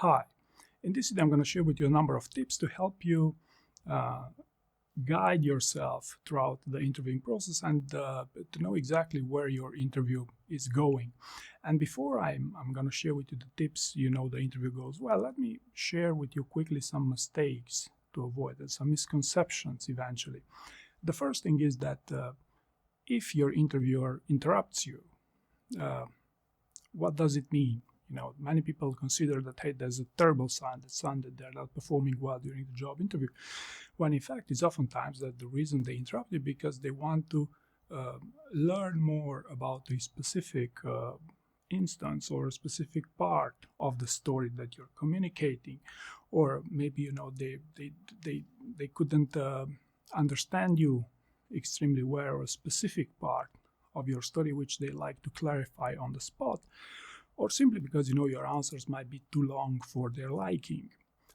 Hi, in this video I'm going to share with you a number of tips to help you guide yourself throughout the interviewing process and to know exactly where your interview is going. And before I'm going to share with you the tips, the interview goes well, let me share with you quickly some mistakes to avoid and some misconceptions eventually. The first thing is that if your interviewer interrupts you, what does it mean? Many people consider that, hey, there's a terrible sign that they're not performing well during the job interview, when in fact it's oftentimes that the reason they interrupt you because they want to learn more about a specific instance or a specific part of the story that you're communicating, or maybe they couldn't understand you extremely well, or a specific part of your story which they like to clarify on the spot, or simply because your answers might be too long for their liking.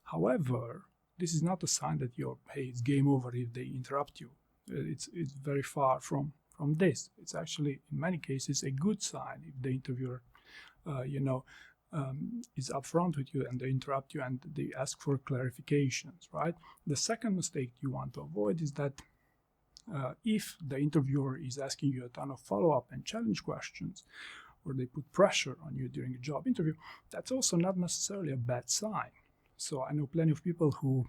However, this is not a sign that it's game over if they interrupt you. It's very far from this. It's actually, in many cases, a good sign if the interviewer, is upfront with you and they interrupt you and they ask for clarifications, right? The second mistake you want to avoid is that if the interviewer is asking you a ton of follow-up and challenge questions, or they put pressure on you during a job interview, that's also not necessarily a bad sign. So I know plenty of people who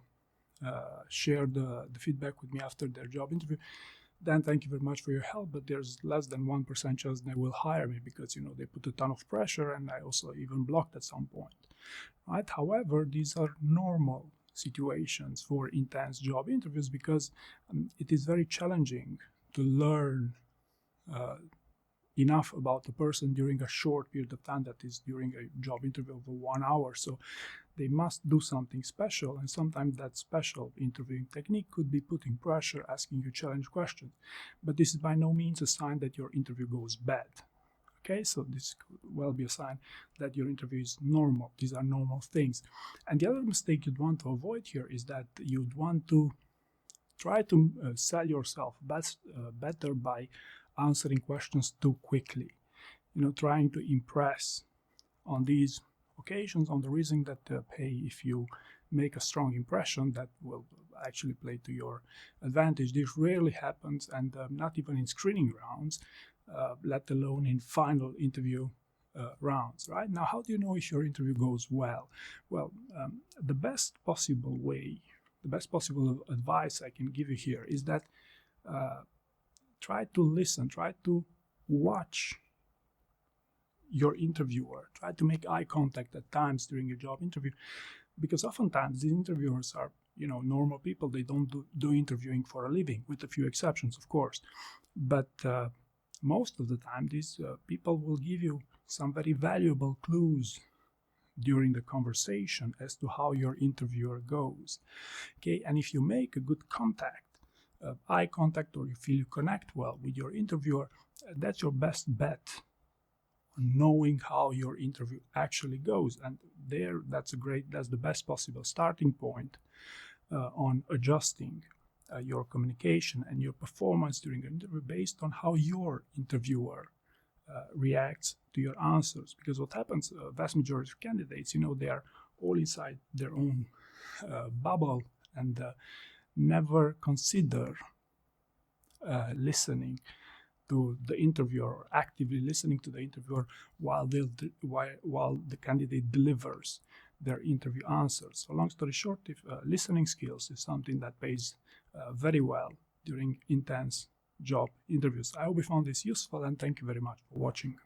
shared the feedback with me after their job interview. Dan, thank you very much for your help, but there's less than 1% chance they will hire me because, they put a ton of pressure and I also even blocked at some point, right? However, these are normal situations for intense job interviews because it is very challenging to learn enough about the person during a short period of time, that is during a job interview of 1 hour. So they must do something special, and sometimes that special interviewing technique could be putting pressure, asking you challenge questions. But this is by no means a sign that your interview goes bad. Okay, so this could well be a sign that your interview is normal. These are normal things. And the other mistake you'd want to avoid here is that you'd want to try to sell yourself better by answering questions too quickly, trying to impress on these occasions on the reason that hey, if you make a strong impression, that will actually play to your advantage. This rarely happens, and not even in screening rounds, let alone in final interview rounds, right? Now, how do you know if your interview goes well? Well, the best possible advice I can give you here is that try to listen, try to watch your interviewer, try to make eye contact at times during a job interview, because oftentimes the interviewers are, normal people. They don't do interviewing for a living, with a few exceptions, of course. But most of the time, these people will give you some very valuable clues during the conversation as to how your interviewer goes. Okay, and if you make a good eye contact, or you feel you connect well with your interviewer, that's your best bet on knowing how your interview actually goes. And that's the best possible starting point on adjusting your communication and your performance during an interview based on how your interviewer reacts to your answers. Because what happens, vast majority of candidates, they are all inside their own bubble and never consider listening to the interviewer, or actively listening to the interviewer while the candidate delivers their interview answers. So long story short, if listening skills is something that pays very well during intense job interviews. I hope you found this useful, and thank you very much for watching.